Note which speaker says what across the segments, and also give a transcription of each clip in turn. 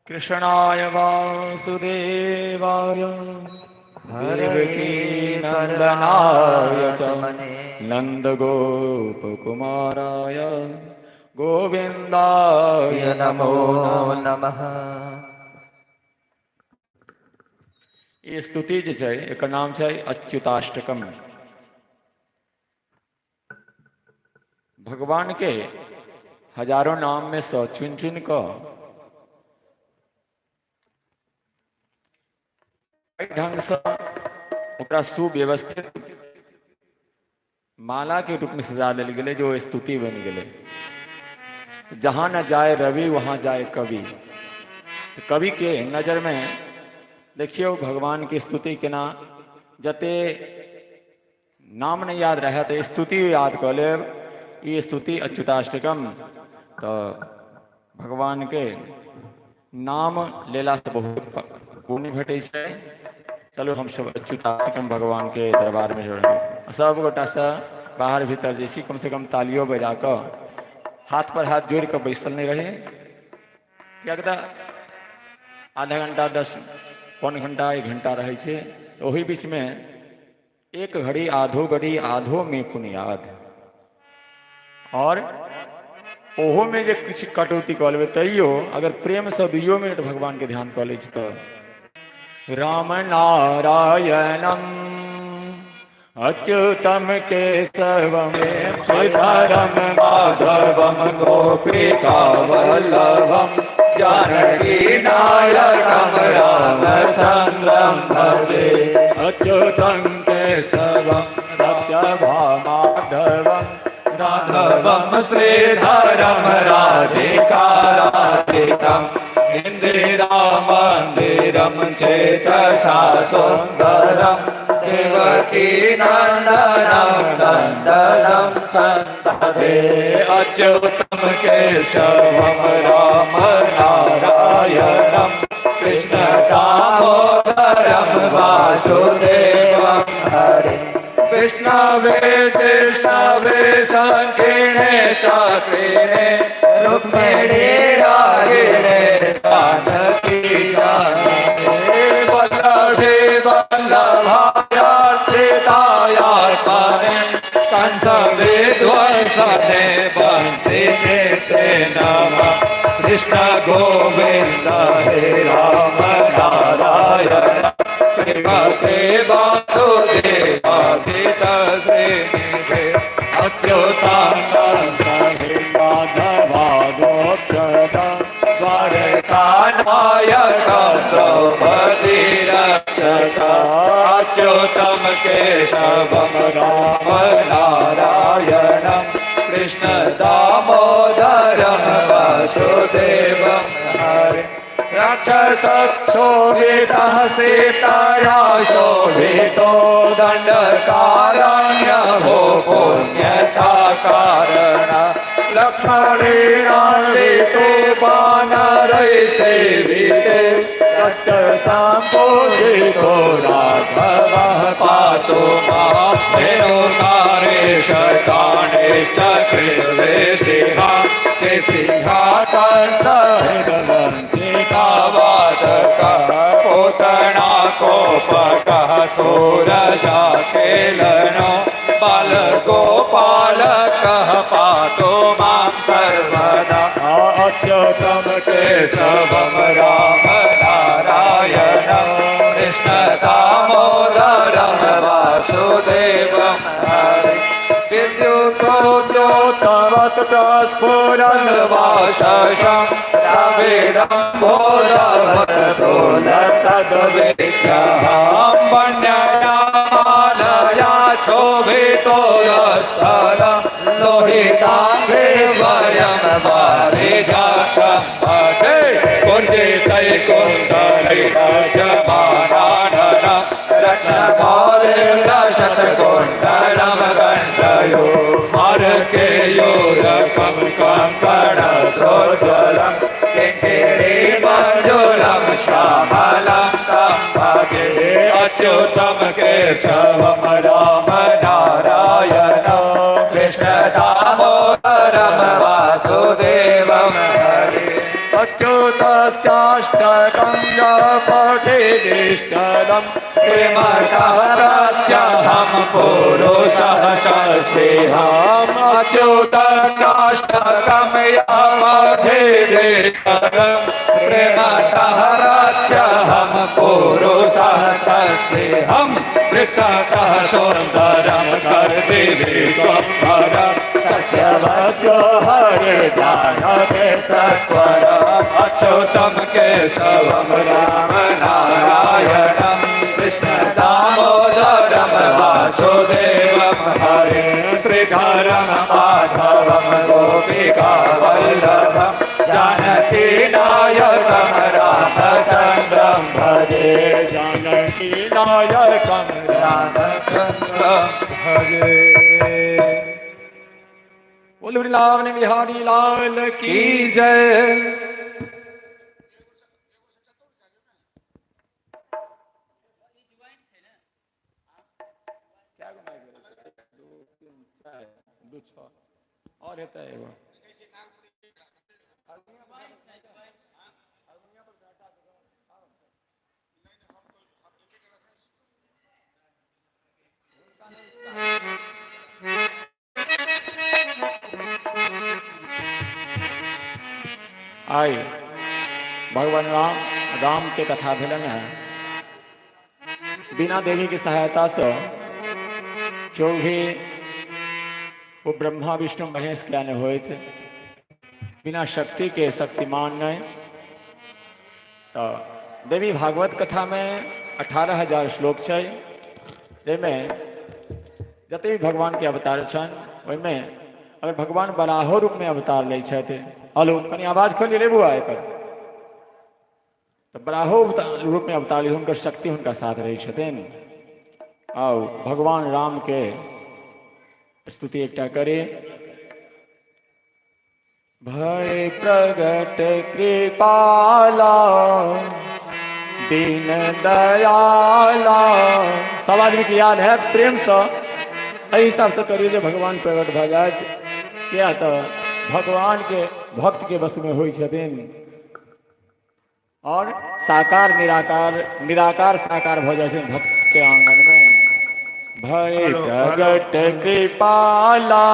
Speaker 1: कृष्णाय वासुदेवाय देवकी नंदनाय च नंदगोपकुमाराय गोविंदाय नमो नमः। ये स्तुति जो है एक नाम है अच्युताष्टकम। भगवान के हजारों नाम में सौ चुन चुन को ढंग से ओकरा सुव्यवस्थित माला के रूप में सजा दिल गए जो स्तुति बन गए। जहाँ न जाए रवि वहाँ जाए कवि। तो कवि के नज़र में देखियो भगवान की स्तुति के ना जते नाम नहीं याद रहे तो स्तुति याद कर ले। ये स्तुति अच्युताष्टकम तो भगवान के नाम लेला से बहुत पुण्य भेटे। चलो हम सब अच्युताष्टकम भगवान के दरबार में जोड़ेंगे। सब गोटा से बाहर भीतर जैसी कम से कम तालियों बजा कर हाथ पर हाथ जोड़ कर बैसल नहीं रहे। क्या कहता आधा घंटा 10 पौन घंटा 1 घंटा रहे छे। वही बीच में एक घड़ी आधो में पुनियाद और ओहो में जो कुछ कटौती कह लेबे तैयो अगर प्रेम से 2 मिनट भगवान के ध्यान कह ले तो राम नारायणम अच्युतम केशवम श्रीधरम माधवम गोपिका वल्लभम जानकी नायकम रामचंद्रम भजे। अच्युतम केशवम सत्यभामाधवम राघवम श्रीधरम राधिकाराधिकम इंदिरा मंदिरम चेतसा सुंदरम देवकी नंदनम नंदनम संतते। अच्युतम केशवम राम नारायणम कृष्ण दामोदरम वासुदेवम हरे। विष्णवे संकीर्णे चक्रिणे रुक्मिणी रागिणे जानकी जानकी वल्लभे वल्लभायार्थितायार्पणे कंस विध्वंसने बंसी ते नमः। कृष्ण गोविंद हे राम नारायण श्रीमते वासुदेवादित श्रीनिधे। अच्युतानंद हे माधवागोचर द्वारकानायक द्रौपदी रक्षक। अच्युतम केशवम राम नारायणम कृष्ण दामोदरम वासुदेवम हरे। राक्षसक्षोभितः सीतया शोभितो दंडकारण्यो पुण्यता कारण। लक्ष्मणेनान्वितो वानरैः सेविते तस्करसम्पूजितो राघवः पातु मां। धेनुकारेश काणेश्च कृष्णेशिहा सिंहा कंसहितवंशिकावादकः पूतना कोपकः सूरजा खेलनो बालगोपालकः पातु मां सर्वदा। अच्युतम केशवम राम नारायणं कृष्ण दामोदरं वासुदेवं हरे। विद्युतोद्योतवत् प्रस्फुरन् वाशसं रविरम्भोरभद्रोलसद्विग्रहं वन्यया शोभितो स्थलं लोहिताङ्गे वयं वारिजाक्षं भजे। कुञ्जितैकुण्डलैरजमानाननं रत्नमालिकशतकुण्डलं गण्डयो मार्केयोरकं कङ्कणप्रोज्ज्वलं किङ्किणीमण्डलं श्यामलं तं भजे। अच्युतं केशवं राम नारायणं कृष्ण दामोदरं वासुदेवं हरे। अच्युत तस्याष्टकं जपतिष्ठलं
Speaker 2: प्रेमतः पुरुषः शास्त्रेऽहम् अच्युतस्याष्टकं यावधिष्ठलं प्रेमतः पुरुषः शास्त्रेऽहम् वृत्ततः सौन्दर्यं कर्ति विश्वम्भरम्
Speaker 1: वस्य हरे जानते सत्वरम्
Speaker 2: अच्युतं केशवं राम नारायणं कृष्ण दामोदरं वासुदेवं हरे श्रीधरं माधवं गोपिका वल्लभं जानकी नायकं रामचन्द्रं
Speaker 1: भजे जानकी नायकं
Speaker 2: रामचन्द्रं भजे।
Speaker 1: बोलो वृंदावन बिहारी लाल की
Speaker 2: जय।
Speaker 1: और रहता है वो आई भगवान राम के कथा भेलन है। बिना देवी की सहायता से जो भी वो ब्रह्मा विष्णु महेश क्या न होए थे, बिना शक्ति के शक्तिमान नहीं। तो देवी भागवत कथा में 18,000 श्लोक है, जिसमें जते भी भगवान के अवतार छन में अगर भगवान बराहो रूप में अवतार ले छे। हेलो कनी आवाज खोली ले बुआ एकर तो बराहो रूप में अवतार ले उनकर शक्ति उनका साथ रही छथिन। आओ भगवान राम के स्तुति एकटा करे। भय प्रगट कृपाला दीन दयाला। सब आदमी की याद है प्रेम से एहि हिसाब से करिए जो भगवान प्रगट भ जाए। क्या तो भगवान के भक्त के बस में हुई छथिन और साकार निराकार निराकार साकार भ जाए भक्त के आंगन में। भय प्रगट कृपाला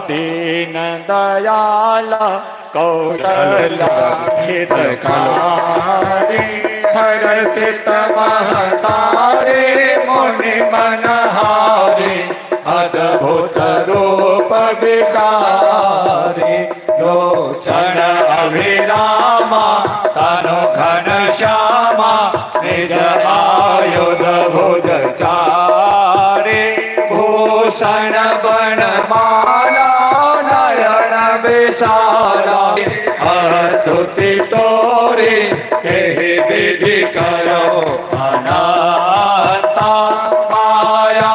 Speaker 1: दीन दयाला कौशल्या हितकारी हर्षित महतारे मुनि मनहारे अद्भुत रूप विचारे लोचन अभिरामा तनु घन श्यामा निज आयुध भुज चारे भूषण बनमाला नयन विशाला स्तुति तोरे केहि विधि करो अनंता माया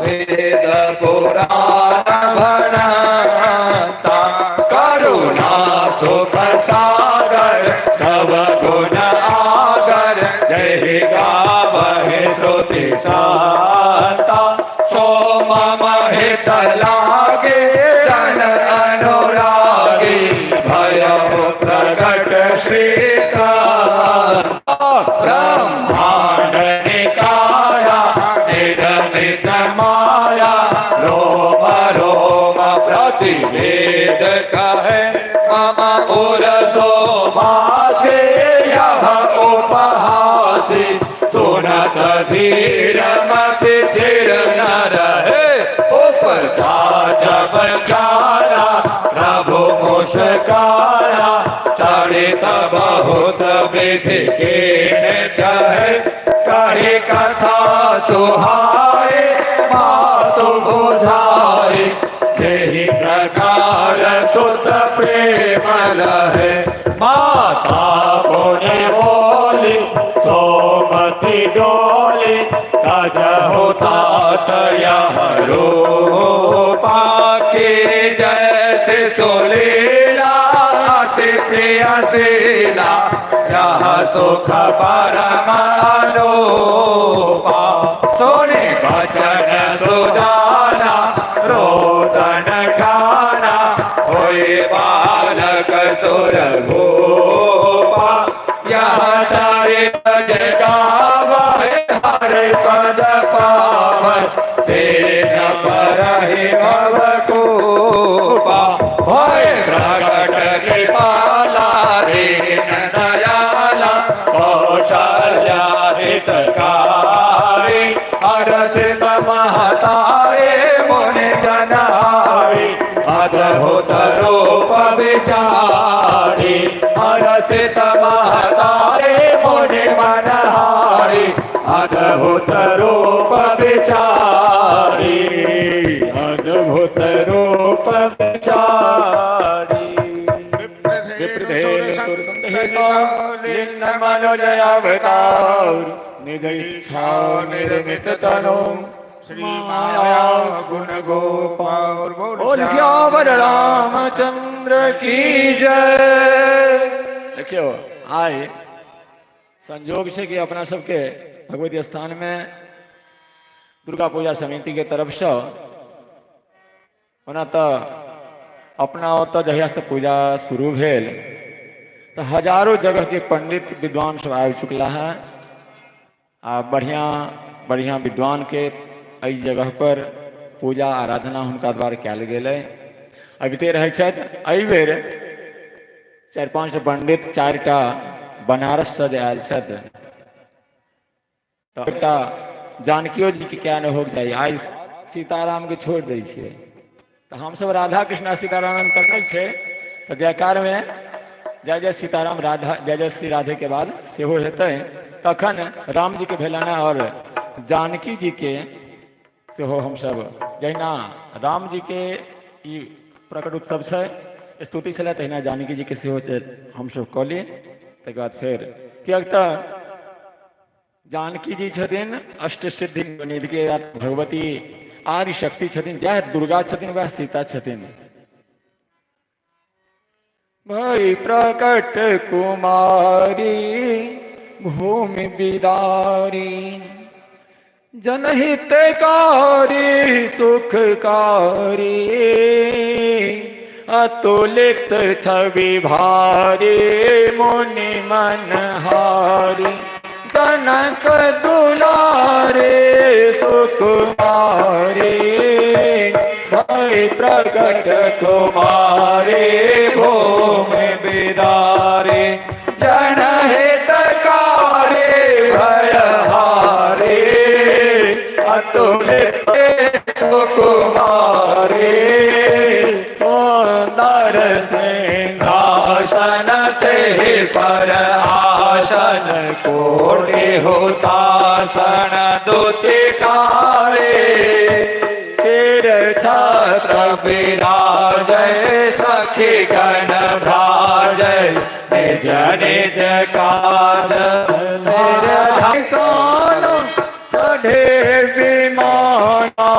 Speaker 1: वेद पुराण भणता करुणा सुख सागर सब गुण आगर जय गावहि श्रुति शांता सोम महित लागे जन अनुरागी भय प्रगट श्रीकांत ब्रह्मांड निकाया निरमित माया रोम रोम प्रतिवेद कहे मम उरसो भाषे यह उपहासी सुनत धीर मति थिर न रहे उपजा जब ज्ञाना प्रभु मुस्काना चरित बहुत विधि के चाहे कही कथा सुहाए मातु बुझाए यही प्रकार सुत प्रेम लहे माता पुण्य बोली सोमति डोली तज होता यह रूपा के जैसे सोलीला अति प्रिय शीला यह सुख परम अनूपा सोने वचन सुजाना रोदन खाना होय
Speaker 2: सुर भूपा यहाँ चारे गावे हर पद पावन तेरे न परहि भव कोपा भय प्रगट कृपाला दीन दयाला कौशल्या हितकारी हरषित महतारे मुनि जनारी अद्भुत रूप विचारी हरषित महतारे मुनि मनहारी अद्भुत रूप विचारी अद्भुत रूप विचारी विप्रधेन सुरसंहिता लिन्न मनोजयावतार निज इच्छा निर्मित तनु श्री माया गुण गोपाल बोल श्यावर रामचंद्र की जय।
Speaker 1: देखियो आए संयोग से कि अपना सबके भगवती स्थान में दुर्गा पूजा समिति के तरफ से ओना तो अपना ओत जहिया से पूजा शुरू भेल तो हजारों जगह के पंडित विद्वान सब आ चुकला है आ बढ़िया बढ़िया विद्वान के एहि जगह पर पूजा आराधना हुनका द्वारा कयल गेल अबिते रहै छथि। एहि बेर 4-5 पंडित 4टा बनारस से आयल छथि तो एकटा जानकियो जी के क्या न हो जाए आई सीताराम के छोड़ दै छियै तो हम सब राधा कृष्णा सीताराम तक नहीं छे तो जयकार में जय जय सीताराम राधा जय जय श्री राधे के बाद सेहो हेतै तखन राम जी के भेलना और जानकी जी के सेहो हम सब जहिना राम जी के ई प्रकट उत्सव है स्तुति छलै तहिना जानकी जी के सेहो हम सब कऽ ली तकर बाद फिर कियाक तऽ जानकी जी छथिन अष्ट सिद्धि निधि के भगवती आदि शक्ति छथिन जह दुर्गा छथिन वह सीता छथिन। भई प्रकट कुमारी भूमि बिदारी जनहितकारी सुखकारी अतुलित छवि भारी मुनि मनहारी जनक दुलारे सुकुमारी भई प्रकट कुमारी भूमि बिदारी जनहितकारी भयहारी अतुलित सुकुमारी सुंदर सिंहासन तेहि पर आसन कोटि हुतासन दुतिकारे सिर छत्र विराजय सखी गण भ्राजय निज निज काज सिर धसाना चढ़े विमाना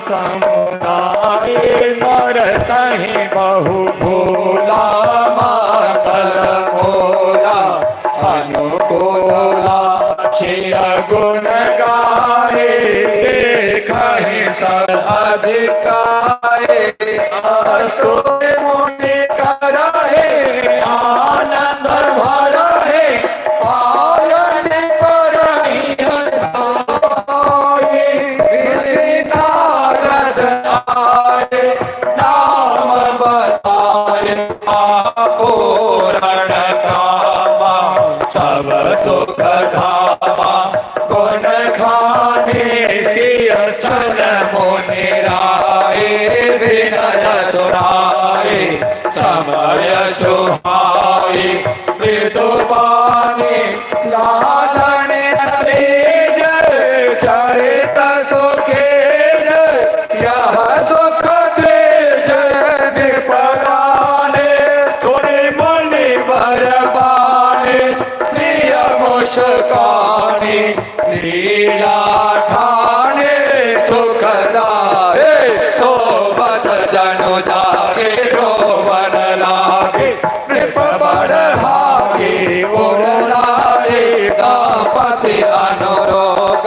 Speaker 1: समुदाय नर तहि बहु भोला मातल मोला अनुकूला शिय गुण गाए देखहि सब अधिकाए अस्तु मुनि करहे आनंद भरहे पायन परहि हंसाए नारद आए नाम बताए पूरण कामा सब सुख धामा गुण खाने सिय सन मुनि राय विनय सुनाए समय सुहाए विदुवानी लालन तेज चरित सुखेज यह सुख तेज निपराने सुनि मुनि बरबाने सिय मुस्काने लीला ठाने सुखदाए सोबत जनु जागे रोवन लागे नृप बढ़ागे उर लाए दापति अनुरोग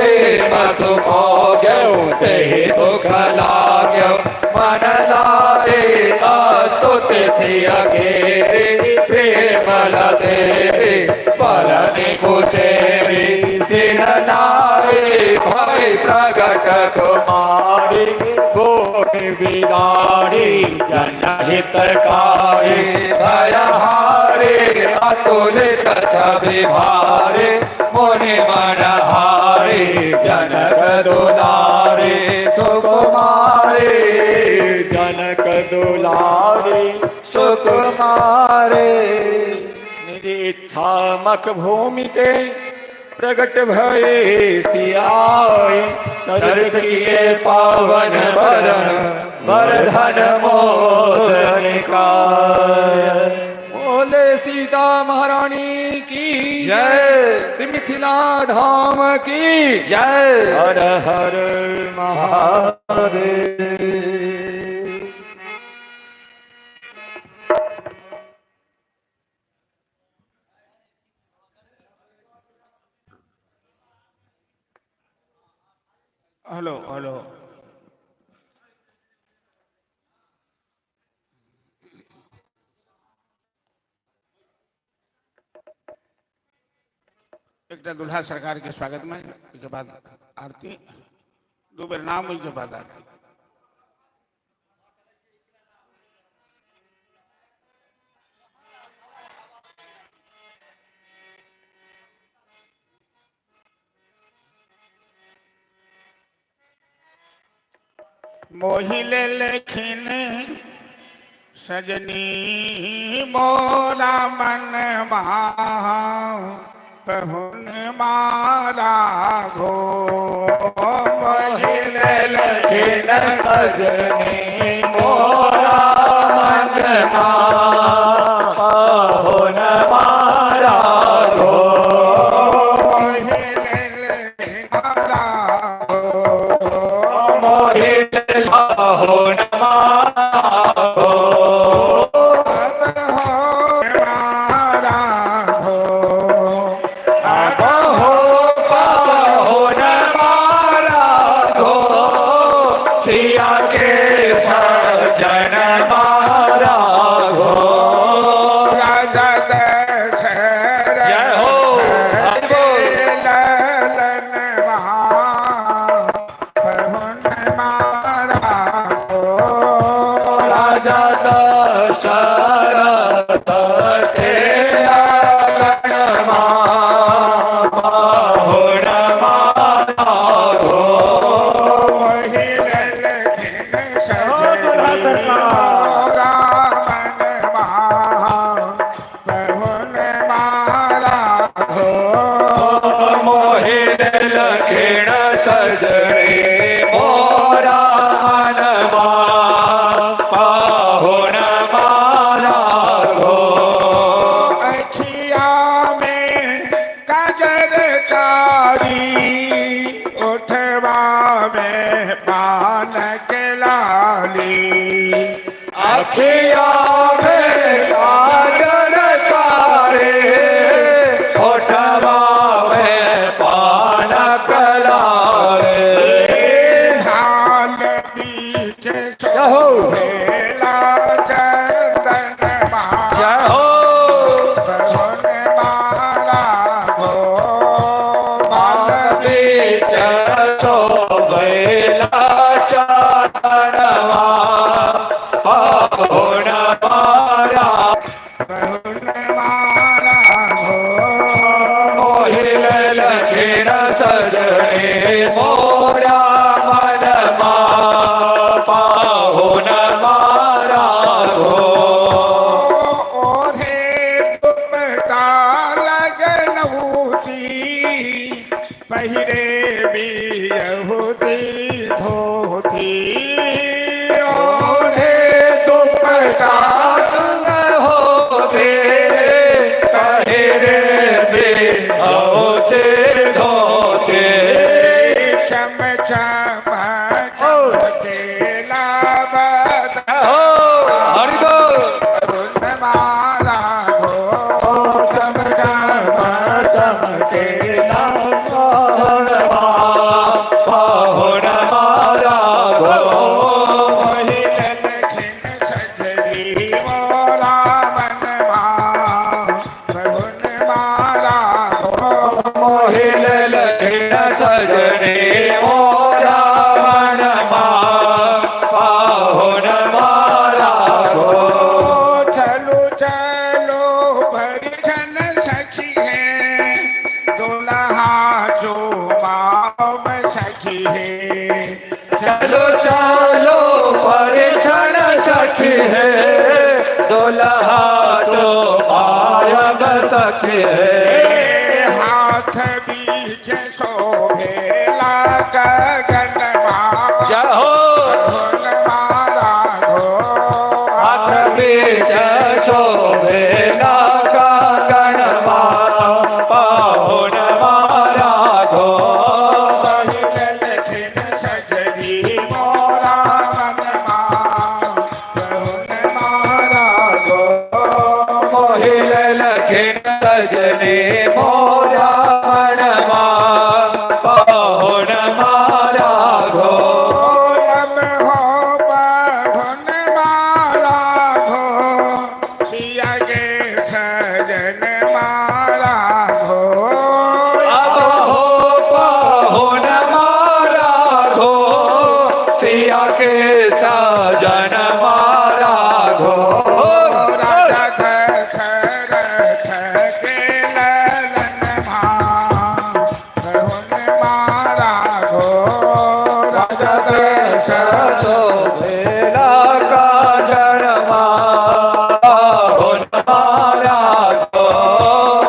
Speaker 2: प्रेम सुभोग्यो ते सुख लाग्यो मन लारे स्तुति सिया के प्रेम लदेवी बलनि कुचेवी सिर लारे भय प्रगट कुमारी गोनि विदारी जनहितकारी भयहारे अतुलित छवि भारे मुनि मनहारे जनक दुलारे सुकुमारे
Speaker 1: जनक दुलारी
Speaker 2: सुकुमारे
Speaker 1: निधि इच्छा मख भूमि ते प्रगट भये सियाए
Speaker 2: चरित किए पावन बरन बरधन मोदन काय
Speaker 1: बोले सीता महारानी की
Speaker 2: जय
Speaker 1: श्री मिथिला धाम की
Speaker 2: जय
Speaker 1: हर हर महादेव।
Speaker 3: हेलो हेलो एक दुल्हा सरकार के स्वागत में उसके बाद आरती दो बेर नाम उसके बाद आरती मोहिले लेखिन सजनी मोरा मन पहुन मारा घो मोहिले
Speaker 2: लेखिन सजनी मोरा मन पहुन मारा घो
Speaker 3: मोहिले मारा
Speaker 2: हो नमारो अब हो पाहो नमारा हो सिया के सजन मारा हो
Speaker 3: राजा दशरथ
Speaker 2: जय हो
Speaker 3: ललन पहुन मारा
Speaker 2: राजा दशरथ के लगनमा हो नमारा हो मोहित लखिण सजने मोरा मनवा पाहुन मारा घो
Speaker 3: अखिया में काजर कारी उठवा में पान के लाली
Speaker 2: अखिया में काजल तारे ओठवा में पान कलारे
Speaker 3: धान बीच
Speaker 2: हो
Speaker 3: भेला चंदन
Speaker 2: जय हो
Speaker 3: पहुन माला घो
Speaker 2: बीच शोभैला चारणवा पाहुन मारा
Speaker 3: पहुन माला घो
Speaker 2: मोहिल लखिण सजने मोरा मनमा पाहुन मारा घो
Speaker 3: ओढ़े तुम का लगनऊती पहिरे भी यहूदी धोती
Speaker 2: ओढ़े दुपट्टा तुम होते पहिरे भी होते धोते
Speaker 3: चम चमक तेला बदा
Speaker 2: हरि बोल
Speaker 3: माला हो
Speaker 2: चमका चमके नाम चलो चलो परिछन सखी है दुल्हा तो आयब सखी है
Speaker 3: हाथ बीच शोभेला गगनमा
Speaker 2: जहो
Speaker 3: धुन माला घो
Speaker 2: हाथ बीच शोभे लागा गणमा पाहुन मारा घो
Speaker 3: लखिन सजरी मोरा मनमा धुन माला घो
Speaker 2: मोहिल लखिन सजनी मोरा मनमा पाहुन मारा घो
Speaker 3: लब हो धुन माला घो पिया गे सजन माला घो
Speaker 2: अब हो पाहुन मारा घो सिया के सजन मारा घो
Speaker 3: राजा दशरथ के ललन धुन माला घो राजा दशरथ
Speaker 2: बेला का जन्मा पाहुन मारा घो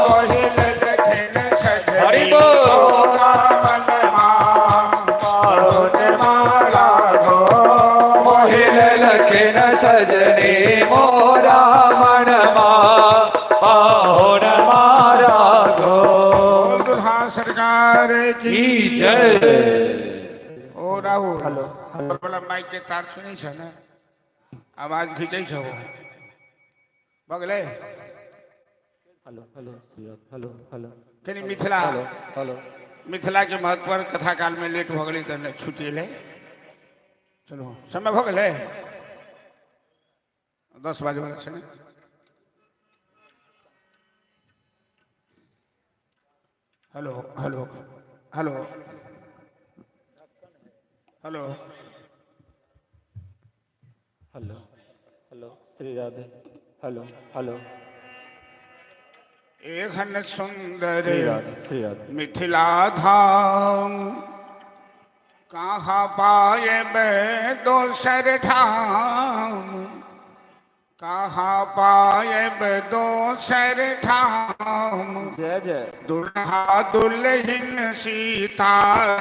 Speaker 3: मोहिल लखिन सजरी
Speaker 2: हरि बोल।
Speaker 3: मोरा मनमा धुन माला घो
Speaker 2: मोहिल लखिन सजनी मोरा मनमा पाहुन मारा घो
Speaker 3: दुल्हा सरकार की
Speaker 2: की जय
Speaker 3: ओ राहुल हेलो बोला माइक के तार सुनी छ ने आवाज खींचै छ बगले
Speaker 1: हेलो हेलो हेलो हेलो
Speaker 3: कनी मिथिला
Speaker 1: हेलो
Speaker 3: मिथिला के महत्व पर कथा काल में लेट भ गेलै त छुट्टी ले चलो समय भ गेलै 10 बजे वाला छै ने hello hello hello hello
Speaker 1: hello hello Shri Radhe hello hello
Speaker 3: एहन सुंदर
Speaker 1: श्री राधे श्री राधे
Speaker 3: मिथिला धाम कहाँ पाएब दोसर ठाम कहाँ पाएब दोसर ठाम
Speaker 1: जय जय
Speaker 3: दुल्हा दुल्हन सीताराम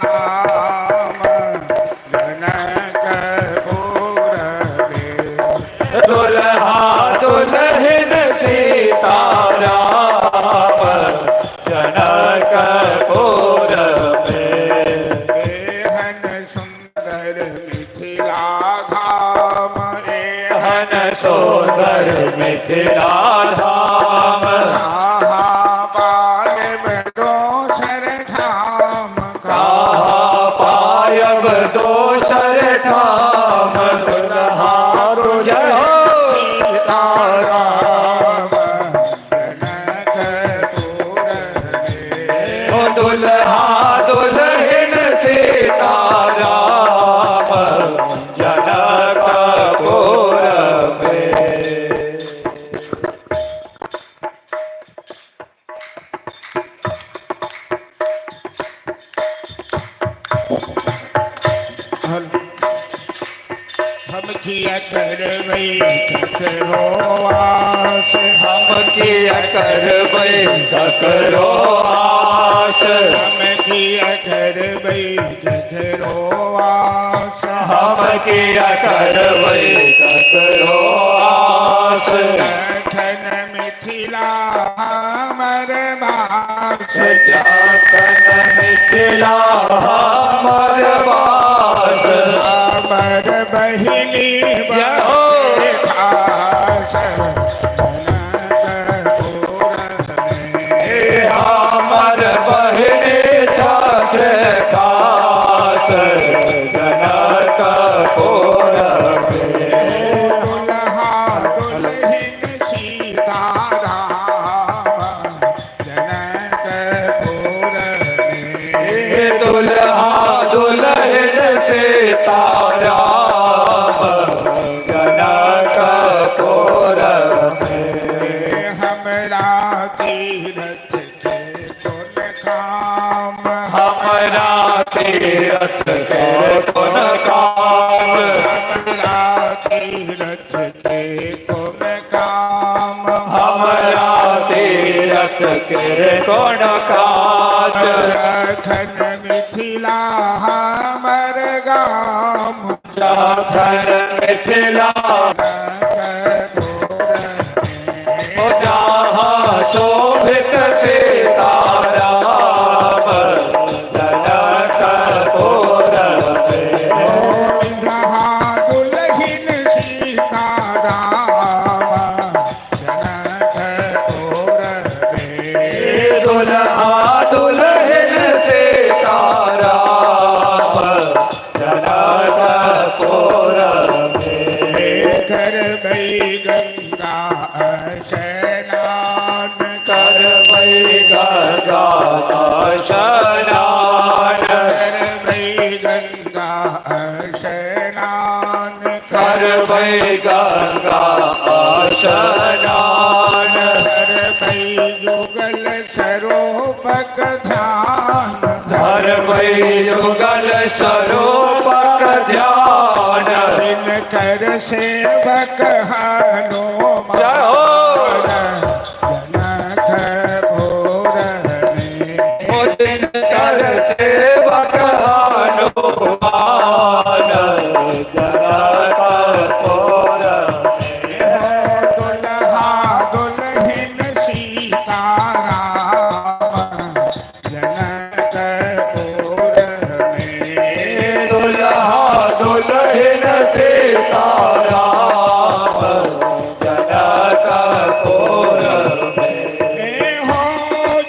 Speaker 3: जनकपुर में
Speaker 2: दुल्हा दुल्हन सीताराम जनकपुर में
Speaker 3: एहन सुंदर मिथिला धाम
Speaker 2: हन सुंदर मिथिला धाम
Speaker 3: कहाँ पाएब दोसर ठाम
Speaker 2: कहाँ पायब दोसर ठाम दुल्हा जय हो
Speaker 3: सीताराम जनकपुर में
Speaker 2: ओ दुल्हा दुल्हन सीताराम जनकपुर में
Speaker 3: हम किया करबै ककरो आस
Speaker 2: हम किया करबै ककरो आस
Speaker 3: हम किया करबै ककरो आस
Speaker 2: हम किया करबै ककरो आस
Speaker 3: जखन मिथिला हमर बास
Speaker 2: जखन मिथिला हमर बास
Speaker 3: हमर बहिनी
Speaker 2: जय हो।
Speaker 3: खास जनकपुर में
Speaker 2: हमर बहिनी छाछ खास जनकपुर में
Speaker 3: दुल्हा दुल्हन सीताराम जनकपुर में
Speaker 2: दुल्हा दुल्हन सीताराम जनकपुर में
Speaker 3: हमरा तीरथ के कोन काम
Speaker 2: हमरा तीरथ से कोन काम के कौन काज
Speaker 3: जखन मिथिला हमर गाम
Speaker 2: जखन मिथिला ओ जहाँ शोभित सीताराम जनकपुर में
Speaker 3: जहाँ दुल्हिन सीताराम जनकपुर में
Speaker 2: दुल्हा दुल्हन सीताराम जनकपुर में
Speaker 3: कर गई गंगा स्नान
Speaker 2: कर वै गंगा स्नान
Speaker 3: कर गई गंगा स्नान
Speaker 2: कर वै गंगा स्नान
Speaker 3: कर गई युगल सरोपक ध्यान
Speaker 2: धर वै युगल स्वरूपक ध्यान
Speaker 3: दिन कर सेवक हनुमान
Speaker 2: जय हो।
Speaker 3: जनकपुर में
Speaker 2: ओ दिन कर सेवक हनुमान जनकपुर
Speaker 3: दुल्हा दुल्हिन सीताराम जनकपुर में
Speaker 2: दुल्हा दुल्हन सीताराम जनकपुर में
Speaker 3: हो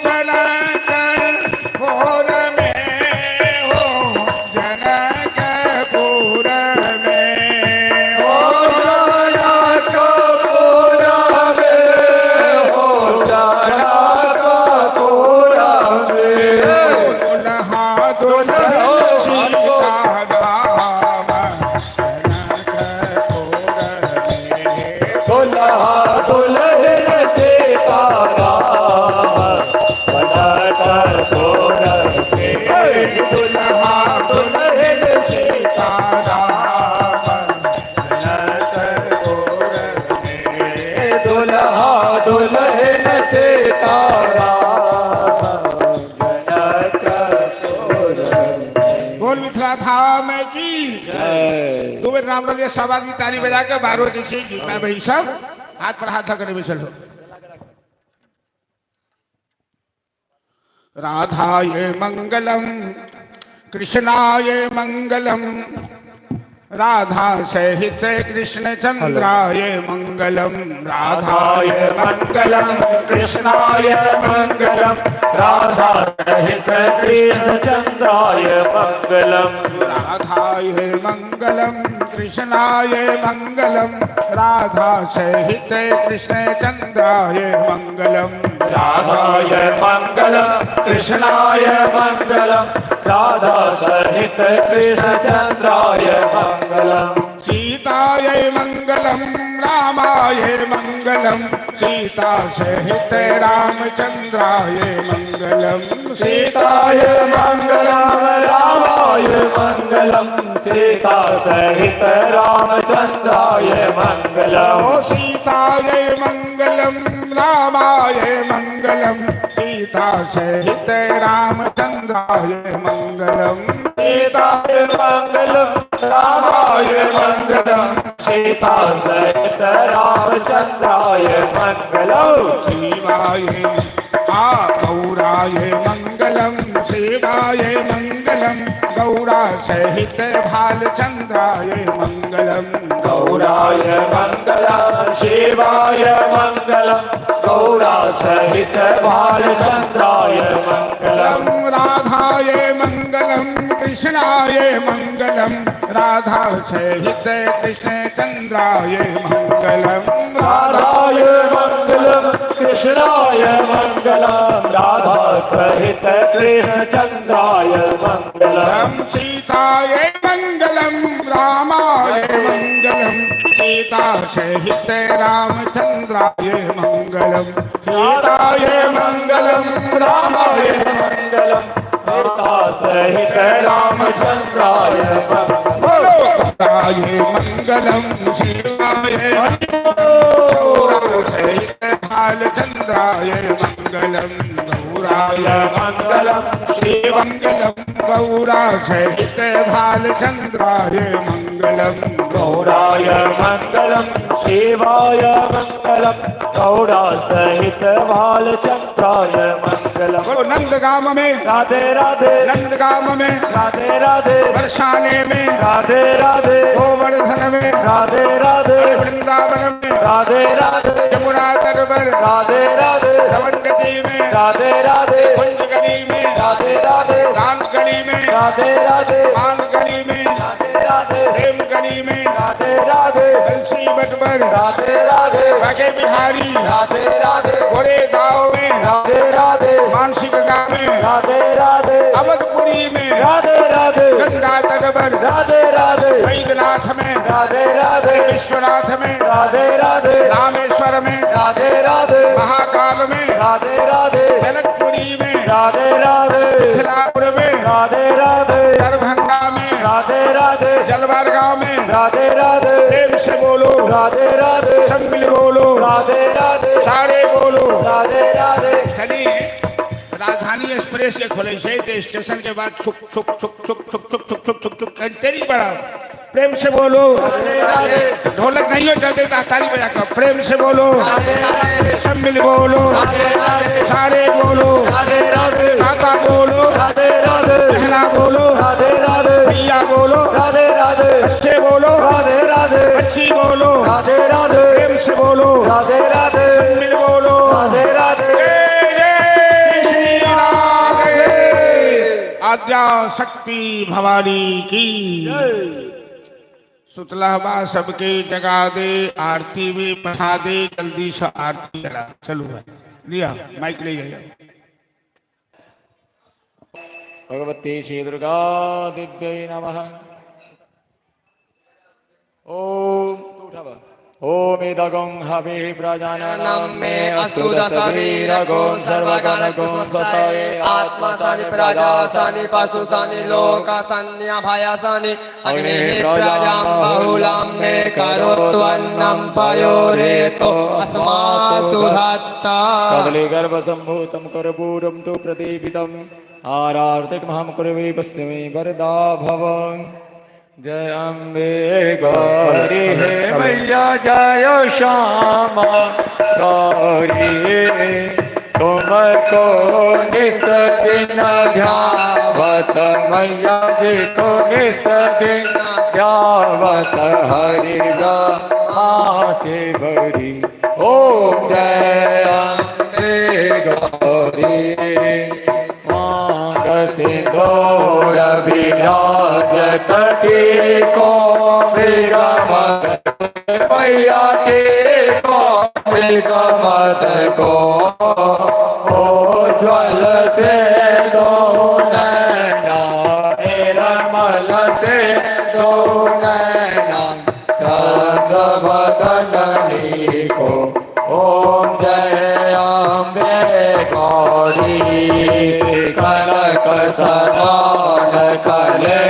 Speaker 3: जनकपुर में हो जनकपुर में
Speaker 2: ओ जनकपुर में हो जनकपुर में
Speaker 3: दुल्हा दुल्हन सीताराम जनकपुर में
Speaker 2: दुल्हा दुल्हन सीताराम जनकपुर में
Speaker 3: दुल्हा दुल्हन सीताराम जनकपुर में
Speaker 2: दुल्हा दुल्हन सीताराम जनकपुर
Speaker 3: बोल मिथिला धाम की दो बेर राम लगे सवादी ताली बजा के बारो जैसे जितना भाई सब हाथ पर हाथ करके बैठल हो राधाय मंगलम कृष्णाय मंगलम राधा सहित कृष्ण चंद्राय मंगलम राधाय
Speaker 2: मंगलम कृष्णाय मंगलम राधा सहित कृष्ण चंद्राय मंगलम
Speaker 3: राधाय मंगलम कृष्णाय मंगलम राधा सहित कृष्ण चंद्राय मंगलम
Speaker 2: राधाय मंगलम कृष्णाय मंगलम राधा सहित कृष्ण चंद्राय मंगलम
Speaker 3: सीताय मंगलम रामाय मंगलम सीता सहित रामचंद्राय मंगलम
Speaker 2: सीताय मंगलम रामाय मंगलम सीता सहित रामचंद्राय मंगलम
Speaker 3: ओ सीताय मंगलम रामाय मंगलम सीता सहित रामचंद्राय मंगलम
Speaker 2: सीताय मंगलम रामाय मंगलम सीता सहित रामचंद्राय मंगलम
Speaker 3: शिवाय गौराय मंगलम शिवाय मंगलम गौरा सहित भालचंद्राय मंगलम
Speaker 2: गौराय मंगलम शिवाय मंगलम गौरा सहित भालचंद्राय मंगलम
Speaker 3: राधाय मंगलम कृष्णाय मंगलम राधा सहित कृष्ण चंद्राय मंगलम
Speaker 2: राधाय मंगलम कृष्णाय मंगलम राधा सहित कृष्ण चंद्राय मंगलम
Speaker 3: सीताय मंगलम रामाय मंगलम सीता सहित रामचंद्राय मंगलम
Speaker 2: सीताय मंगलम रामाय मंगलम सीता सहित रामचंद्राय मंगलम
Speaker 3: मंगलम शिवाय सहित भालचंद्राय मंगलम
Speaker 2: मंगलम
Speaker 3: मंगलम गौरा सहित भालचंद्राय मंगलम
Speaker 2: गौराय मंगलम शिवाय मंगलम गौड़ा सहित भालचंद्राय मंगलम।
Speaker 3: बोलो नंदगाम में
Speaker 2: राधे राधे
Speaker 3: नंदगाम में
Speaker 2: राधे राधे
Speaker 3: बरसाने में
Speaker 2: राधे राधे
Speaker 3: गोवर्धन में
Speaker 2: राधे राधे
Speaker 3: वृंदावन में
Speaker 2: राधे राधे
Speaker 3: यमुना तट पर
Speaker 2: राधे राधे
Speaker 3: रवंगती में
Speaker 2: राधे राधे
Speaker 3: कुंजगनी में
Speaker 2: राधे राधे
Speaker 3: कांतगनी में
Speaker 2: राधे राधे
Speaker 3: मानगनी में
Speaker 2: राधे राधे
Speaker 3: प्रेमगनी में
Speaker 2: राधे राधे
Speaker 3: तुलसी बट पर
Speaker 2: राधे राधे
Speaker 3: बाके बिहारी
Speaker 2: राधे राधे
Speaker 3: गोरे गाँव में
Speaker 2: राधे राधे
Speaker 3: मानसिक गाँव में
Speaker 2: राधे राधे
Speaker 3: अवधपुरी में
Speaker 2: राधे राधे
Speaker 3: गंगा तट पर
Speaker 2: राधे राधे
Speaker 3: वैद्यनाथ में
Speaker 2: राधे राधे
Speaker 3: विश्वनाथ में
Speaker 2: राधे राधे
Speaker 3: रामेश्वर में
Speaker 2: राधे राधे
Speaker 3: महाकाल में
Speaker 2: राधे राधे
Speaker 3: जनकपुरी में
Speaker 2: राधे राधे
Speaker 3: मिथिलापुर में
Speaker 2: राधे राधे
Speaker 3: दरभंगा में
Speaker 2: राधे राधे
Speaker 3: जलवार गाँव में
Speaker 2: राधे राधे
Speaker 3: प्रेम से बोलो
Speaker 2: राधे राधे
Speaker 3: सब मिल बोलो
Speaker 2: राधे राधे
Speaker 3: सारे बोलो
Speaker 2: राधे राधे।
Speaker 3: चलिए राजधानी एक्सप्रेस से खोले से तो स्टेशन के बाद छुक छुक छुक छुक छुक छुक छुक छुक छुक छुक तेरी बड़ा प्रेम से बोलो ढोलक नहीं हो चलते ताली बजा कर प्रेम से बोलो सब मिल बोलो सारे बोलो माता बोलो बहना बोलो भैया बोलो बच्चे बोलो बच्ची बोलो प्रेम से बोलो सब मिल बोलो आद्या शक्ति भवानी की सुतलाबा सबके जगा दे आरती भी बढ़ा दे जल्दी से आरती करा चलो भाई लिया माइक ले जाइए
Speaker 1: भगवती श्री दुर्गा दिव्यै नमः। ओम ओम इदगं हविः प्रजाननं मे अस्तु दशवीरगुं सर्वगणगुं स्वस्ताये
Speaker 4: आत्मसानि प्रजासानि पशुसानि लोकासान्यभयासानि अग्निः प्रजां बहुलां मे करोतु अन्नं पयोरेतो अस्मासु धत्ता
Speaker 1: कदली गर्भसम्भूतं कर्पूरं तु प्रदीपितम् आरार्तिकमहं कुर्वे पश्चिमे वरदा भव। जय अम्बे गौरी हे मैया जय श्यामा गौरी तुमको निस दिन ध्यावत मैया जी को निस दिन ध्यावत हरि से बरी। ओम जय अम्बे गौरी सिंदूर विराज कटी को मृगमद मैया के को मृगमद को ओ ज्वल से दो नैना रमल से दो नैना चंद्रवदनी को। ओम जय अम्बे गौरी कनक सदान कले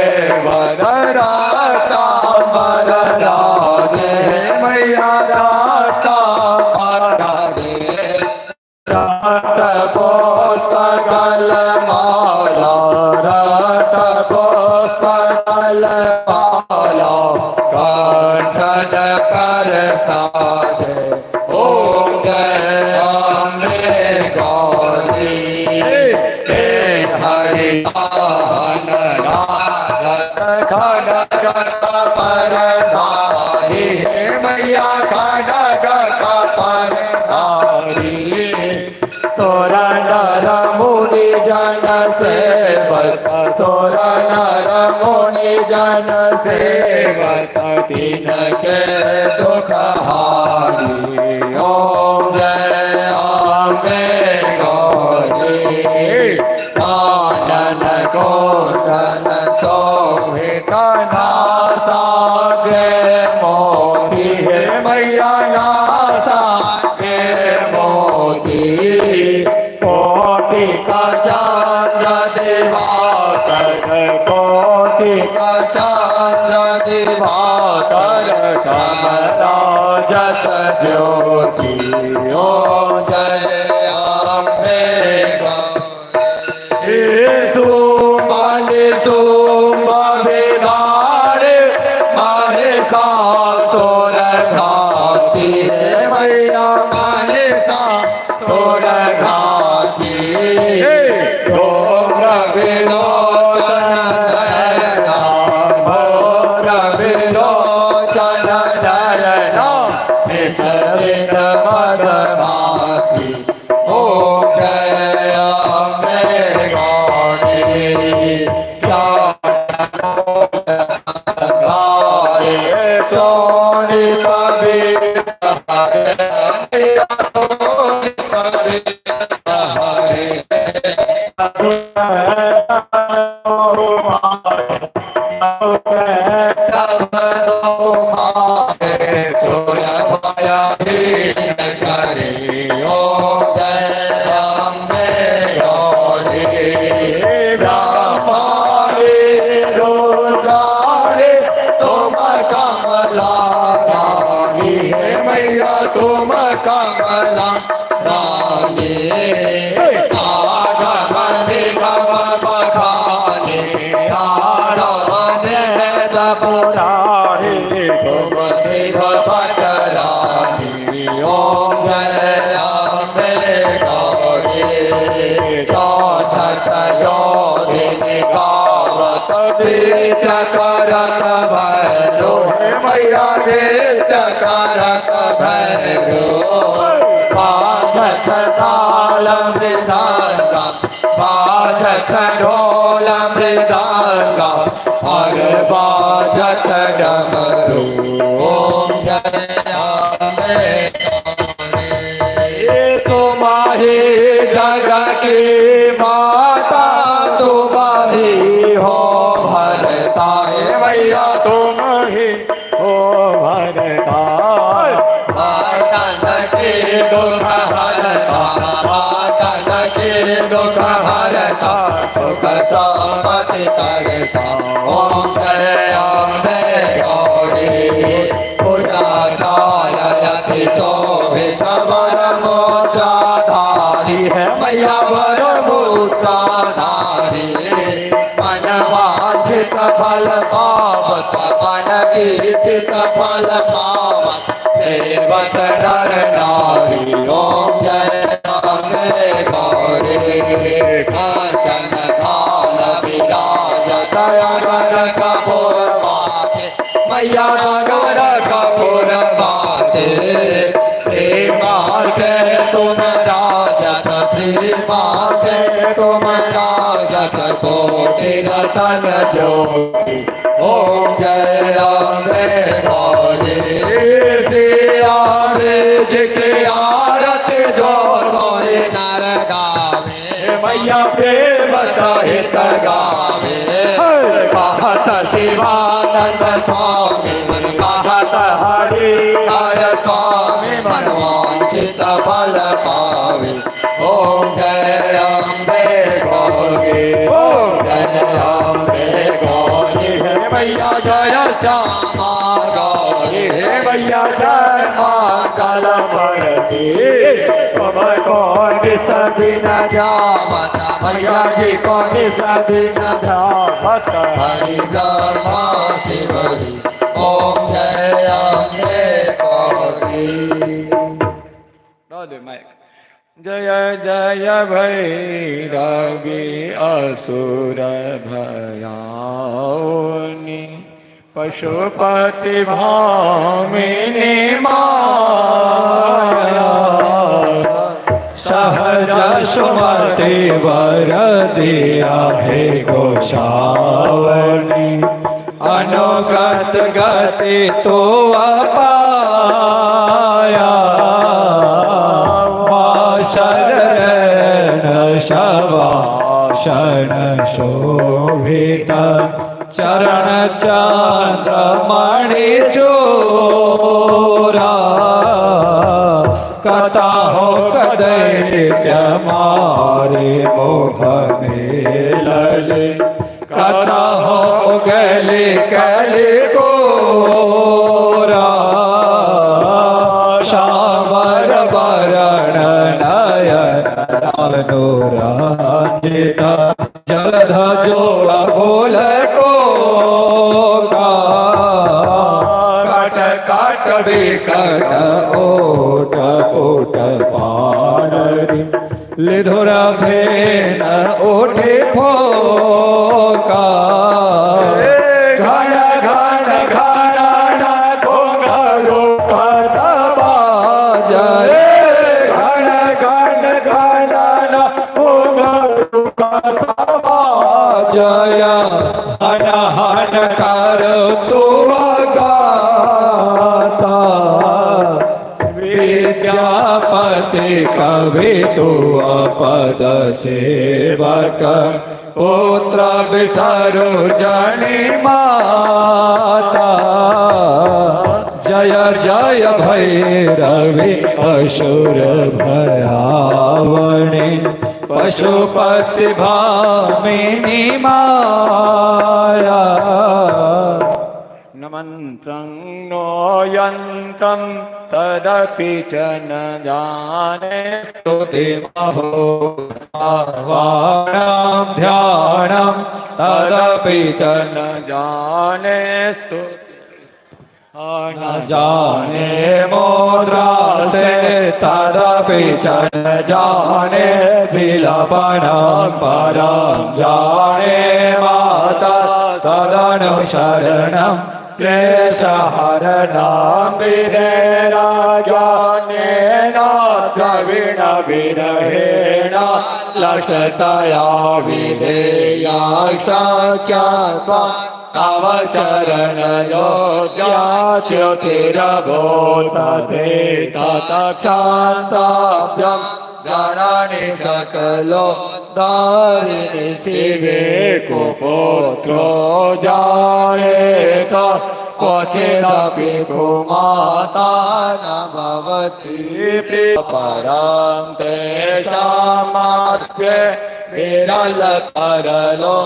Speaker 1: वरराता वरराजे मैया राता वरराजे रात पुस्तकल माला रात पुस्तकल माला कंठन कर साजे। ओम जय अम्बे गौरी हरि परधारी मैया खड़ग परधारी सोर नर मुनि जन सेवक सोर नर मुनि जन सेवक तीन के दुख हारी। ओम जय अम्बे गौरी कानन कोटन शोभित नासाग्रे मोती हे मैया नासाग्रे मोती कोटि का चंद्र दिवाकर कोटि का चंद्र दिवाकर समराजत ज्योति। ओम जय अम्बे गौरी
Speaker 2: येसु मानेसु मभिधारे महिषासुर घाती मैया महिषासुर घाती धूम्र विलोचन नयना भोर विलोचन नयना निसरित मदभाती ओम जय अम्बे गौरी सोनी कवि तुम कमला रानी आगमनि गम बखानी आगमनि पुरारी तुम शिव पटरानी ओम जय अम्बे गौरी चौसठ योगिनी गावत नृत्य करत भैरो मैया नृत्य करत भैरो बाजत ताल मृदंग बाजत ढोल मृदंग और बाजत डमरू ओम जय अम्बे गौरी तुम्हारी जग की माता तुम्हारी हो भरता मैया तुम ही हो भरता मातन की दुख हरता मातन की दुख हरता सुख सम्पत्ति करता ओम जय अम्बे गौरी पूजा चालयति शोभित वर मुद्राधारी है मैया वर मुद्राधारी मन वांछित फल पावत मन इच्छित फल पावत सेवत नर नारी ओम जय अम्बे गौरी कांचन थाल विराजत नगर कपूर माते मैया नगर कपूर माते श्रीमान के तुम राजत श्रीमान के तुम राजत कोटि रतन ज्योति ओम जय अम्बे गौरी श्री आरे जी की आरती जोर गोरी नर गावे मैया प्रेम सहित गावे कहत शिवानंद स्वामी मन कहत हरि हर स्वामी मन वांछित फल पावे ओम जय अम्बे गौरी ओम जय अम्बे गौरी हे मैया जय श्यामा गौरी हे मैया जय मंगल भरती तुम कौन सदिन ध्यावत मैया जी कौन सदिन ध्यावत हरि ब्रह्मा शिवरी ओम जय अम्बे गौरी जय जय भैरवी असुर भयाउनि पशुपति भामिनी माया सहज सुमति वर दिया है गोसावनी अनुगत गति तो अपाया शरण शवासन शोभित चरण चंद्रमणि चोरा कथा हो कदैत्य मारे मुख में लले कथा हो गले कले कोरा श्यामर वरण नयन अनुराजिता कट विकट ओट ओट पानरी लिधुर भेन ओठे फोका घन घन घन घोंघरू कथा बाजय घन घन घन घोंघरू कथा बाजय हन हन कर तू गाता विद्यापति कवि तू अपद सेवक पुत्र विसरु जनि माता जय जय भैरवि असुर भयावनि पशुपति भामिनी माया
Speaker 1: न मन्त्रं नो यन्त्रं तदपि च न जाने
Speaker 2: स्तुति महोत्सवानां ध्यानं तदपि च
Speaker 1: न जाने
Speaker 2: न जाने मुद्रा से तदपि च न जाने विलपनं परं जाने माता तदनुशरणं क्लेशहरणं विधेराज्ञानेन द्रविण विरहेण लसतया विधेया शक्यत्वा तव चरणयोग्याच्युतिरभूतते तत्क्षान्ताभ्यं जननि सकलो दारिणि शिवे कुपुत्रो जायेत क्वचिदपि कुमाता न भवति परां तेषामात्म्ये विरलतरलो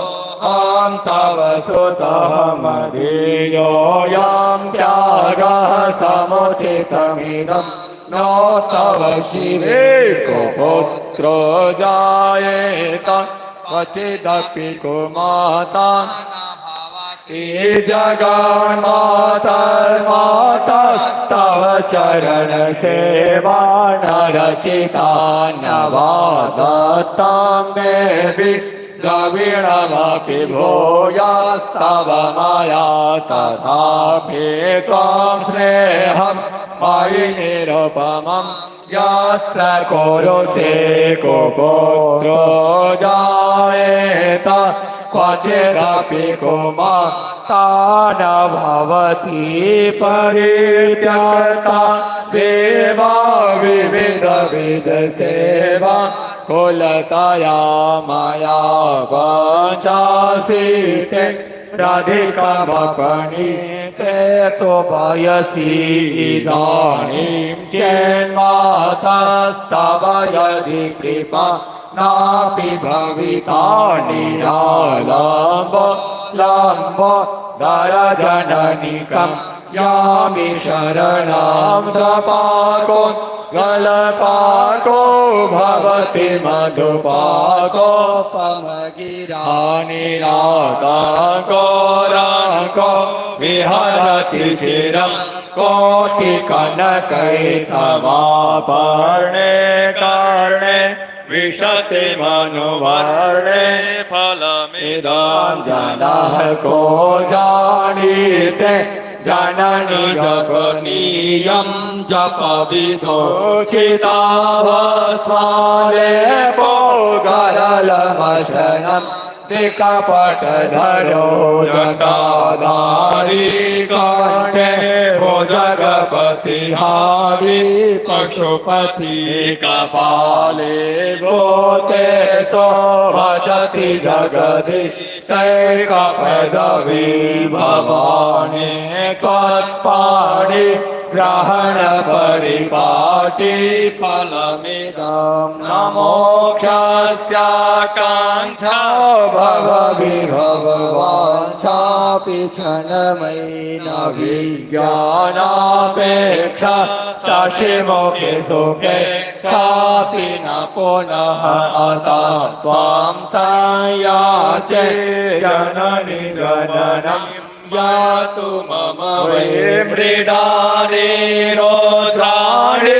Speaker 2: हम तव सुतः मदीयोऽयं त्यागः समुचितमिदं नो तव शिवे कुपुत्रो जायेत क्वचिदपि कुमाता जगन्मातर्मातस्तव चरण सेवा न रचिता न वा दत्तां देवि द्रविणमपि भूयास्तव मया तथापि त्वां स्नेहं मयि निरुपमं यत्र कुरुषे कुपुत्रो जायेत क्वचिदपि कुमाता न भवति परित्यक्ता देवा विविध सेवा कुलतया मया पञ्चाशीते राधिकामपणीते तो वयसि इदानीं चेन्मातस्तव यदि कृपा नापि भविता निरालम्ब लम्ब दरजननिकं यामि शरणं सपाको गलपाको भवति मधुपाकोपमगिरानिराताको राको विहरति चिरं कोटिकनकैतवापर्णे कर्णे विशति मनुवर्णे फलमिदं जनः को जानीते जननी जपनीयं जपविदोचिताभस्मालेपो गरलमशनं निकपटधरो जटाधारी कण्ठे भुजगपतिहारी पशुपति कपाले भूते सो भजति जगति सैकपदवी भवानी त्वत्पाणि ग्रहण परिपाटी फलमिदं न मोक्षस्याकाङ्क्षा भवविभववाञ्छापि क्षणमयि न विज्ञानापेक्षा शशिमुखे सुखे छापि न पुनः अतस्त्वां संयाचे जननि गणनं यातु मम
Speaker 1: वै
Speaker 2: वै
Speaker 1: मृडानि रौद्राणि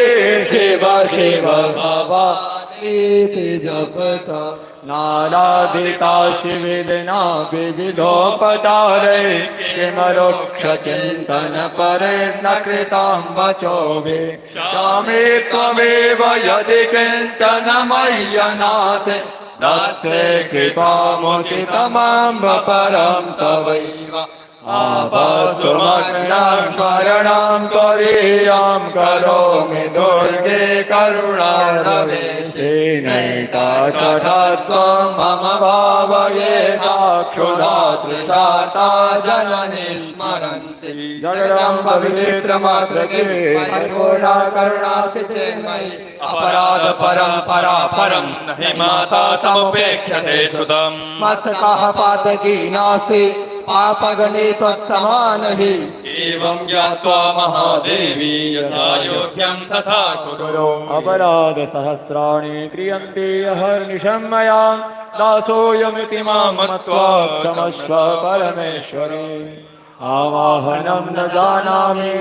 Speaker 2: शिव शिव भवानीति जपता
Speaker 1: नाराधिता शिविना विविधोपचारे किमरुक्षचिन्तन परे न कृतां वचोभि श्यामे त्वमेव यदि किञ्चन मय्यनाथ दस्ये कृपामुचितमम्ब परं तवैव आपत्सुमग्नस्मरणं त्वरीयं करोमि दुर्गे करुणारवेशेनैता चटत्वं मम भावयेताक्षुधा तृषार्ता जननी स्मरन्ति जगदम्ब विचित्रमात्रके
Speaker 2: परिपूर्णा करुणास्ति चेन्मयि
Speaker 5: अपराध परंपरा परम नहि माता समुपेक्षते सुतम
Speaker 2: मत्सकाः पातकी नास्ति पापगणे त्वत्समान हि
Speaker 5: एवं ज्ञात्वा महादेवी यथा योग्यं तथा कुरु
Speaker 1: अपराध सहस्राणि क्रियन्ते अहर्निशं मया दासोऽयमिति मां मत्वा क्षमस्व परमेश्वरे आवाहनं न जानामि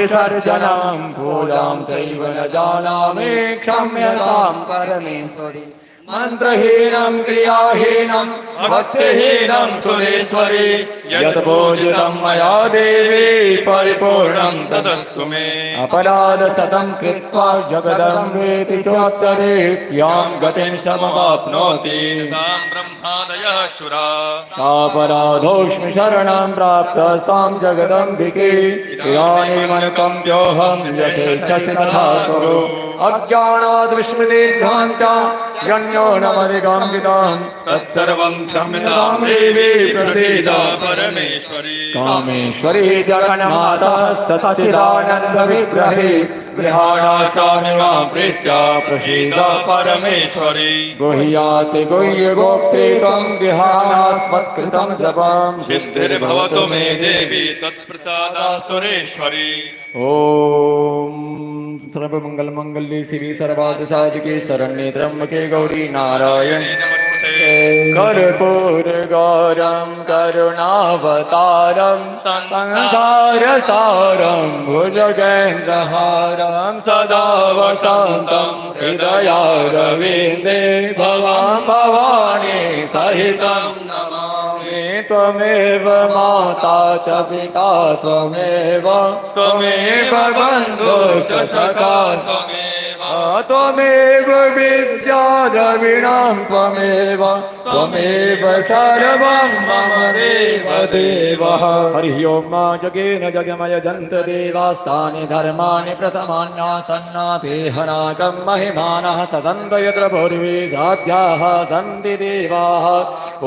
Speaker 1: विसर्जनं पूजां चैव न जानामि क्षम्यतां
Speaker 2: परमेश्वरी
Speaker 1: मन्त्रहीनं क्रियाहीनं भक्तिहीनं सुरेश्वरी यत् पूजितं मया देवी परिपूर्णं
Speaker 5: तदस्तु मे
Speaker 1: अपराध शतं कृत्वा जगदम्बेति चोच्चरे यां गतिं समवाप्नोति
Speaker 5: तां ब्रह्मादयः शुरा
Speaker 1: सापराधोऽस्मि शरणं प्राप्तस्तां जगदम्बिके इदानीमनुकम्प्योऽहं यथेच्छसि तथा कुरु अज्ञानाद् विस्मृतिभ्रान्ता जन्यो न मरिगम्बितां
Speaker 5: तत्सर्वं क्षम्यतां देवी प्रसीद परमेश्वरी
Speaker 1: कामेश्वरी जगन्माता सच्चिदानन्दविग्रहे गृहाणाचार्यमां प्रीत्या
Speaker 5: प्रसीद परमेश्वरी
Speaker 1: गुह्याति गुह्य गोप्त्रे त्वं गृहाणास्मत्कृतं जपं
Speaker 5: सिद्धिर्भवतु मे देवी तत्प्रसादात् सुरेश्वरी
Speaker 1: ओम सर्वमंगल मंगल्ये शिवे सर्वार्थ साधिके शरण्ये त्र्यंबके गौरी नारायणी कर्पूर गौरम करुणावतारम संसार सारम भुजगेन्द्रहारम सदा वसंतं हृदयारविन्दे भवां भवानी सहितं नमामि त्वमेव माता च पिता त्वमेव बन्धुश्च सखा त्वमेव विद्या द्रविणां त्वमेव सर्वं मम देवदेवः हरिः ओं मा जगेन जगमय जन्त देवास्तानि धर्माणि प्रथमान्यासन्नाथेह नागं महिमानः सदन्त यत्र पूर्वे साध्याः सन्ति देवाः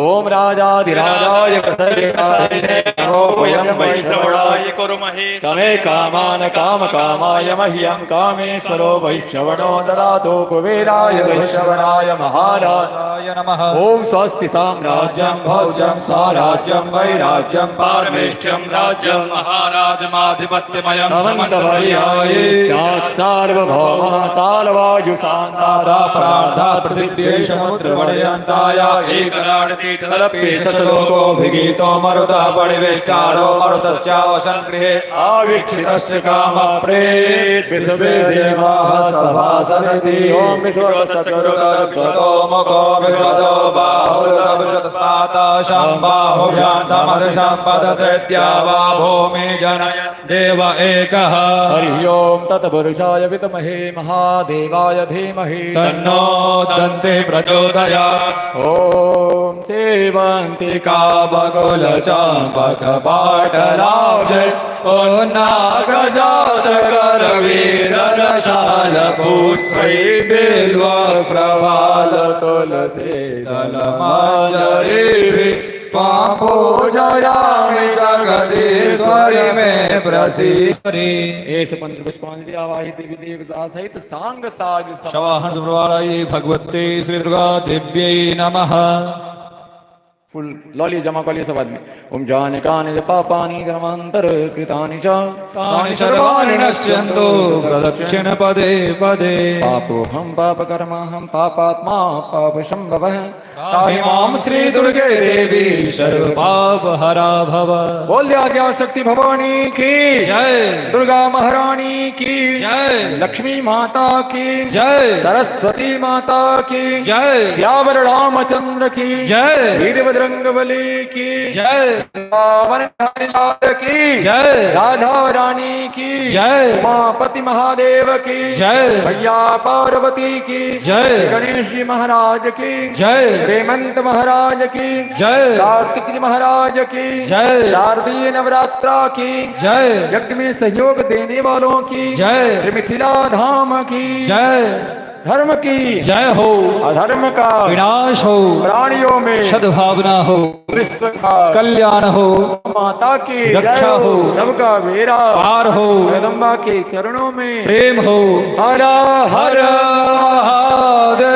Speaker 1: ॐ राजाधिराजाय प्रसरिताय नमो वयं वैष्णवाय
Speaker 5: कुर्महे
Speaker 1: समे कामान कामकामाय मह्यं कामेश्वरो वैष्णवनो ददातु कुबेराय वैष्णवनाय महाराजाय नमः ओम स्वस्ति साम्राज्यं भोज्यं साराज्यं वैराज्यं
Speaker 5: पारमेष्ठ्यं राज्यं महाराजमाधिपत्यमयं
Speaker 1: समन्तपर्याये स्यात् सार्वभौमः सालवायुशान्तारा प्रार्थात् पृथिव्येशमुद्रवडयन्ताय
Speaker 5: एकराडति
Speaker 1: तदप्येशलोकोऽभिगीतो मरुतः परिवेष्टारो मरुतस्यावसन् गृहे आवीक्षितश्च कामः प्रेत विश्वे देवाः सभासदिति ओम विश्वतश्चतुर्दशतो मुखो विश्वतो बाहुरविशतस्पाता शम्बाहुव्यान्तमदृशं पदतृतीया वा भूमि जनय देव एकः हरिः ओं तत्पुरुषाय विद्महे महादेवाय धीमहि
Speaker 5: तन्नो दन्ते प्रचोदयात्
Speaker 1: ओम सेवन्तिका बकुल चाम्पक पाटलाब्ज ओ नागजात करवीर रसाल पुष्पै बिल्व प्रवाल तुलसी दल मांजरी पापो जयामि जगदीश्वरी में प्रसीश्वरी एस मंत्र पुष्पांजलि आवाहि देवी देवता सहित सांग साज
Speaker 6: शवाहन सुप्रवालायै भगवते श्री दुर्गा देव्यै नमः।
Speaker 1: फुल लौ लिए जमा कर लिए सब आदमी। ओम जाने कानि च पापानि धर्मांतर कृतानि च
Speaker 5: तानि सर्वाणि नश्यन्तो प्रदक्षिण पदे पदे।
Speaker 1: पापो हम पाप कर्मा हम पापात्मा पाप संभवः।
Speaker 5: त्राहि मां श्री दुर्गे देवी सर्व पाप हरा भव।
Speaker 1: बोल दिया आज्ञा शक्ति भवानी की
Speaker 5: जय।
Speaker 1: दुर्गा महारानी की
Speaker 5: जय।
Speaker 1: लक्ष्मी माता की
Speaker 5: जय।
Speaker 1: सरस्वती माता की
Speaker 5: जय।
Speaker 1: श्यावर रामचंद्र की
Speaker 5: जय।
Speaker 1: वीरभद्रंगबली की
Speaker 5: जय।
Speaker 1: रावण लाल की
Speaker 5: जय।
Speaker 1: राधा रानी की
Speaker 5: जय।
Speaker 1: उमापति महादेव की
Speaker 5: जय।
Speaker 1: भैया पार्वती की
Speaker 5: जय।
Speaker 1: गणेश जी महाराज की
Speaker 5: जय।
Speaker 1: हेमंत महाराज की
Speaker 5: जय।
Speaker 1: कार्तिक जी महाराज की
Speaker 5: जय।
Speaker 1: शारदीय नवरात्रा की
Speaker 5: जय।
Speaker 1: यज्ञ में सहयोग देने वालों की
Speaker 5: जय।
Speaker 1: मिथिला धाम की
Speaker 5: जय।
Speaker 1: धर्म की
Speaker 5: जय हो।
Speaker 1: अधर्म का
Speaker 5: विनाश हो।
Speaker 1: प्राणियों में
Speaker 5: सद्भावना हो।
Speaker 1: विश्व का
Speaker 5: कल्याण हो।
Speaker 1: माता की
Speaker 5: रक्षा हो।
Speaker 1: सबका बेड़ा
Speaker 5: पार हो।
Speaker 1: जगदम्बा के चरणों में
Speaker 5: प्रेम हो।
Speaker 1: हर
Speaker 5: हर महादेव।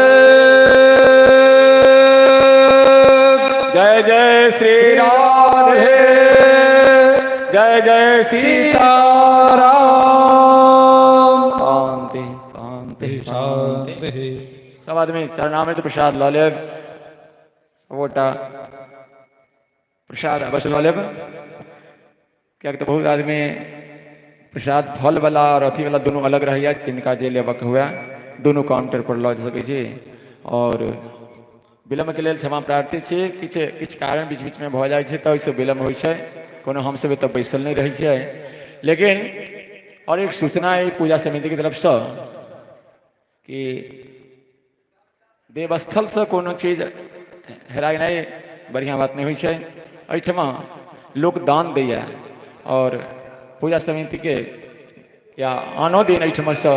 Speaker 1: जय जय श्री राधे जय जय सीताराम। शांति शांति शांति। सब आदमी चरणामृत प्रसाद ला लेब सबोटा प्रसाद अवश्य ला लेब। क्या तो बहुत आदमी प्रसाद फल वाला और अथी वाला दोनों अलग रहिए जिनका जे लेबक हुआ दोनों काउंटर पर लऽ सकै छी। और विलम्ब के लेल क्षमा प्रार्थी छी। किछु कारण बीच बीच में भऽ जाइ छै तऽ ओहिसँ विलम्ब होइ छै। कोनो हमसब तऽ बैसल नहीं रहै छियै। लेकिन और एक सूचना है पूजा समिति की तरफ से कि देवस्थल से कोनो चीज हेरानाइ बढ़िया बात नहीं होइ छै। एहिठमा लोग दान दैया और पूजा समिति के या आनो दिन एहिठमा से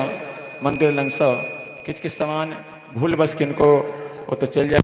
Speaker 1: मंदिर लग से किछु सामान भूल बस किनको वो तो चल जाए